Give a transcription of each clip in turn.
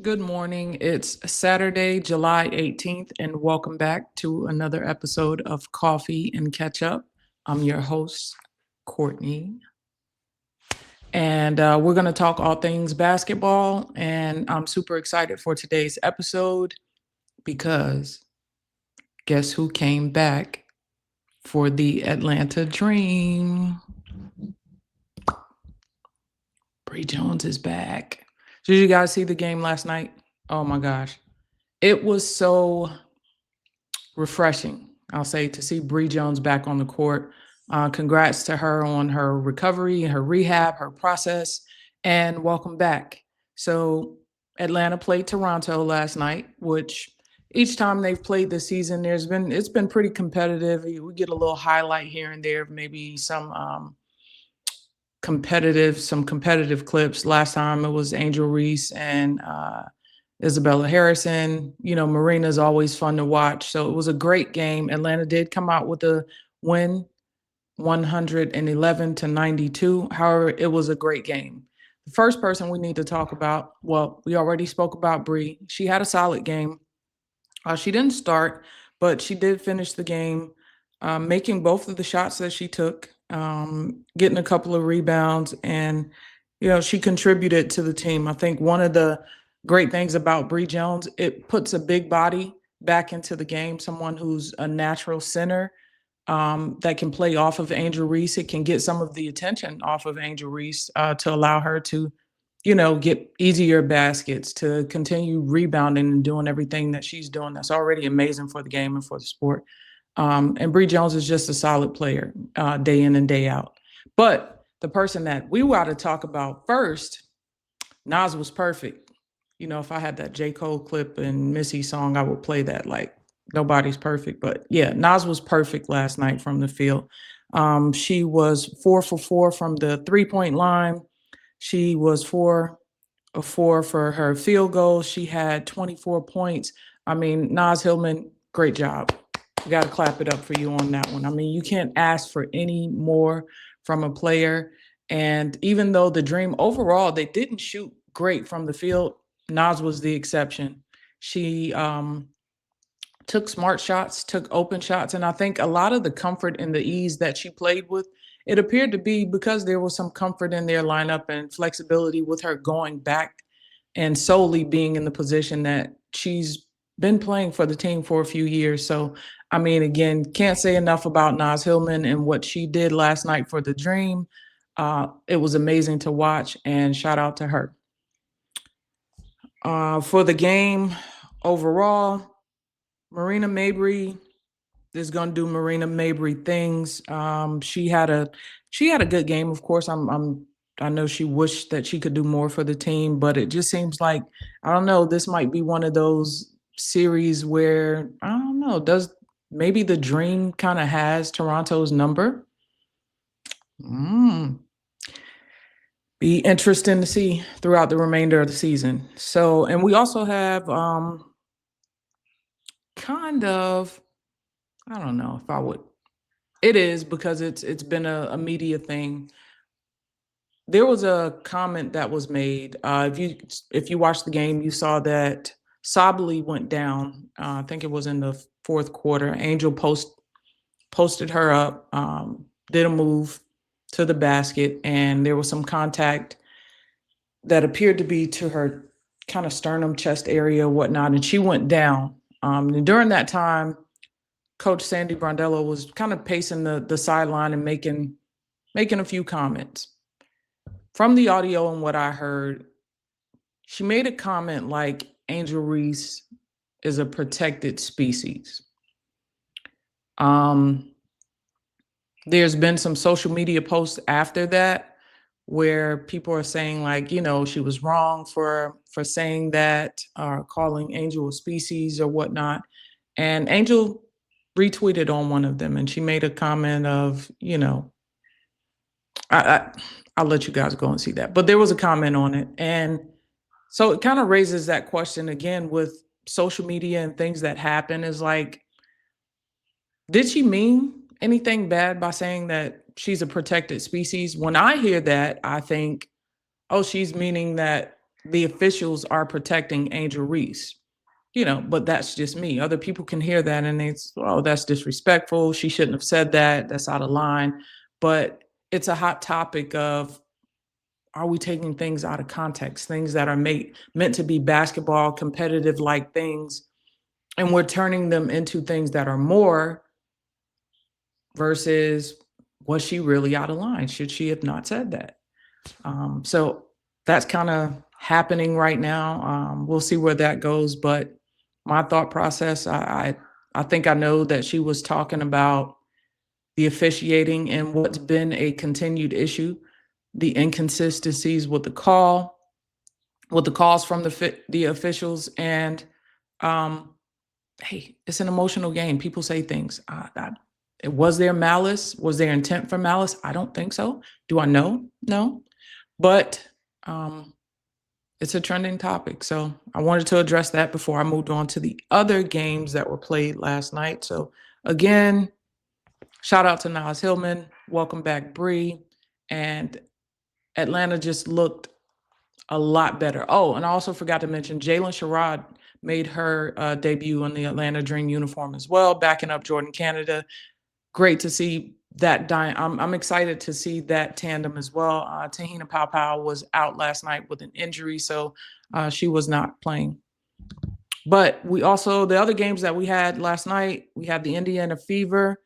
Good morning. It's Saturday, July 18th, and welcome back to another episode of Coffee and Catch Up. I'm your host, Courtney, and we're going to talk all things basketball. And I'm super excited for today's episode because guess who came back for the Atlanta Dream? Bree Jones is back. Did you guys see the game last night? Oh my gosh. It was so refreshing, I'll say, to see Bree Jones back on the court. Congrats to her on her recovery, her rehab, her process, and welcome back. So Atlanta played Toronto last night, which each time they've played this season, it's been pretty competitive. We get a little highlight here and there, maybe some competitive clips. Last time it was Angel Reese and Isabella Harrison. You know, Marina is always fun to watch. So it was a great game. Atlanta did come out with a win, 111-92. However, it was a great game. The first person we need to talk about, well, we already spoke about Bree. She had a solid game. She didn't start, but she did finish the game, making both of the shots that she took, getting a couple of rebounds, and she contributed to the team. I think one of the great things about Bree Jones, it puts a big body back into the game, someone who's a natural center that can play off of Angel Reese. It can get some of the attention off of Angel Reese to allow her to, get easier baskets, to continue rebounding and doing everything that she's doing. That's already amazing for the game and for the sport. And Bree Jones is just a solid player day in and day out. But the person that we got to talk about first, Nas was perfect. If I had that J. Cole clip and Missy song, I would play that. Like, nobody's perfect. But yeah, Nas was perfect last night from the field. She was 4 for 4 from the 3-point line. She was 4 of 4 for her field goal. She had 24 points. I mean, Naz Hillman, great job. You got to clap it up for you on that one. I mean, you can't ask for any more from a player. And even though the Dream overall, they didn't shoot great from the field, Naz was the exception. She took smart shots, took open shots. And I think a lot of the comfort and the ease that she played with, it appeared to be because there was some comfort in their lineup and flexibility with her going back and solely being in the position that she's been playing for the team for a few years. So, I mean, again, can't say enough about Naz Hillman and what she did last night for the Dream. It was amazing to watch, and shout out to her. For the game overall, Marina Mabrey is going to do Marina Mabrey things. She had a good game. Of course, I know she wished that she could do more for the team, but it just seems like, I don't know, this might be one of those series where, I don't know, does maybe the Dream kind of has Toronto's number? Be interesting to see throughout the remainder of the season. So, and we also have kind of, I don't know if I would. It is because it's been a media thing. There was a comment that was made. If you watched the game, you saw that Sabally went down. I think it was in the fourth quarter. Angel posted her up, did a move to the basket, and there was some contact that appeared to be to her kind of sternum, chest area, whatnot, and she went down. And during that time, Coach Sandy Brondello was kind of pacing the sideline and making a few comments. From the audio and what I heard, she made a comment like Angel Reese is a protected species. There's been some social media posts after that where people are saying, like, she was wrong for saying that, or calling Angel a species or whatnot. And Angel retweeted on one of them, and she made a comment of, I'll let you guys go and see that. But there was a comment on it. And so it kind of raises that question again with social media and things that happen, is like, did she mean anything bad by saying that she's a protected species? When I hear that, I think, oh, she's meaning that the officials are protecting Angel Reese. But that's just me. Other people can hear that and oh, that's disrespectful. She shouldn't have said that. That's out of line. But it's a hot topic of, are we taking things out of context, things that are meant to be basketball competitive like things, and we're turning them into things that are more, versus, was she really out of line? Should she have not said that? So that's kind of happening right now. We'll see where that goes. But my thought process, I think I know that she was talking about the officiating and what's been a continued issue, the inconsistencies with the calls from the officials, and hey, it's an emotional game. People say things. Was there malice? Was there intent for malice? I don't think so. Do I know? No. But it's a trending topic. So I wanted to address that before I moved on to the other games that were played last night. So again, shout out to Naz Hillman. Welcome back, Bree. And Atlanta just looked a lot better. Oh, and I also forgot to mention Jalen Sherrod made her debut in the Atlanta Dream uniform as well, backing up Jordan Canada. Great to see that. I'm excited to see that tandem as well. Tahina Paopao was out last night with an injury, so she was not playing. But the other games that we had last night, we had the Indiana Fever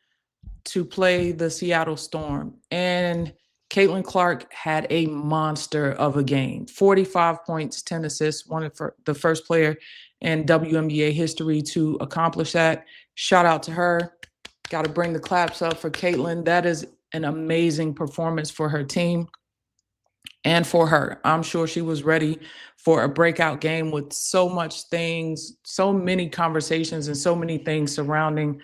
to play the Seattle Storm. And Caitlin Clark had a monster of a game. 45 points, 10 assists, one of the first player in WNBA history to accomplish that. Shout out to her. Got to bring the claps up for Caitlin. That is an amazing performance for her team and for her. I'm sure she was ready for a breakout game with so many conversations and so many things surrounding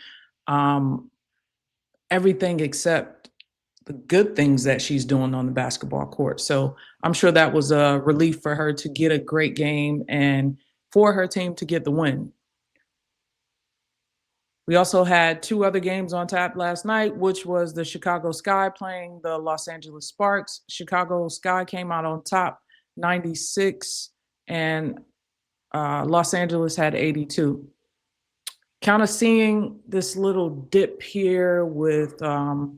everything except the good things that she's doing on the basketball court. So I'm sure that was a relief for her to get a great game and for her team to get the win. We also had two other games on tap last night, which was the Chicago Sky playing the Los Angeles Sparks. Chicago Sky came out on top, 96, and Los Angeles had 82. Kind of seeing this little dip here with the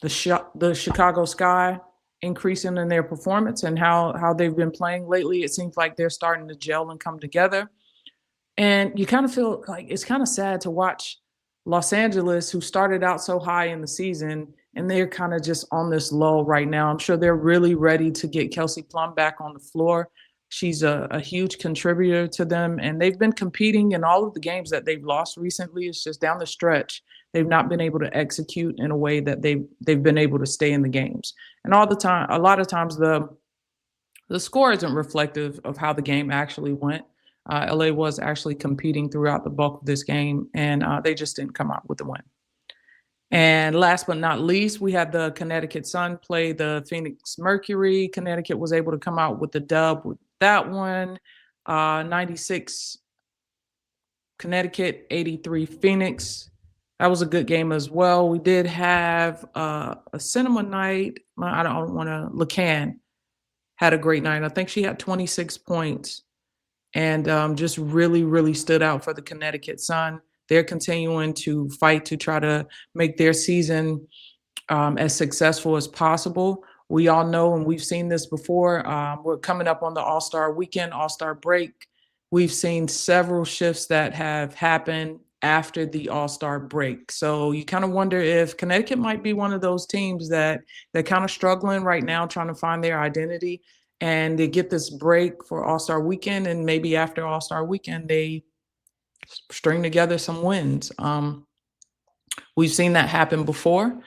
Chicago Sky increasing in their performance and how they've been playing lately. It seems like they're starting to gel and come together. And you kind of feel like it's kind of sad to watch Los Angeles, who started out so high in the season, and they're kind of just on this lull right now. I'm sure they're really ready to get Kelsey Plum back on the floor. She's a huge contributor to them, and they've been competing in all of the games that they've lost recently. It's just down the stretch. They've not been able to execute in a way that they've been able to stay in the games. And a lot of times the score isn't reflective of how the game actually went. LA was actually competing throughout the bulk of this game, and they just didn't come out with the win. And last but not least, we had the Connecticut Sun play the Phoenix Mercury. Connecticut was able to come out with the dub with that one. 96 Connecticut, 83 Phoenix. That was a good game as well. We did have a cinema night. I don't want to. LeCann had a great night. I think she had 26 points. And just really, really stood out for the Connecticut Sun. They're continuing to fight to try to make their season as successful as possible. We all know, and we've seen this before, we're coming up on the All-Star weekend, All-Star break. We've seen several shifts that have happened after the All-Star break. So you kind of wonder if Connecticut might be one of those teams that they're kind of struggling right now, trying to find their identity. And they get this break for All-Star weekend, and maybe after All-Star weekend, they string together some wins. We've seen that happen before.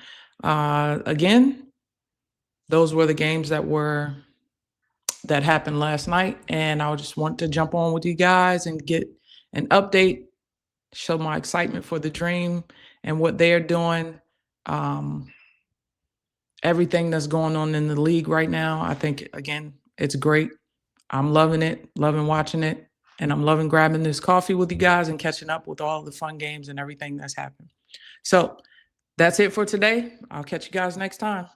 Again, those were the games that happened last night, and I just want to jump on with you guys and get an update, show my excitement for the Dream and what they're doing. Everything that's going on in the league right now, I think, again, it's great. I'm loving it, loving watching it, and I'm loving grabbing this coffee with you guys and catching up with all the fun games and everything that's happened. So that's it for today. I'll catch you guys next time.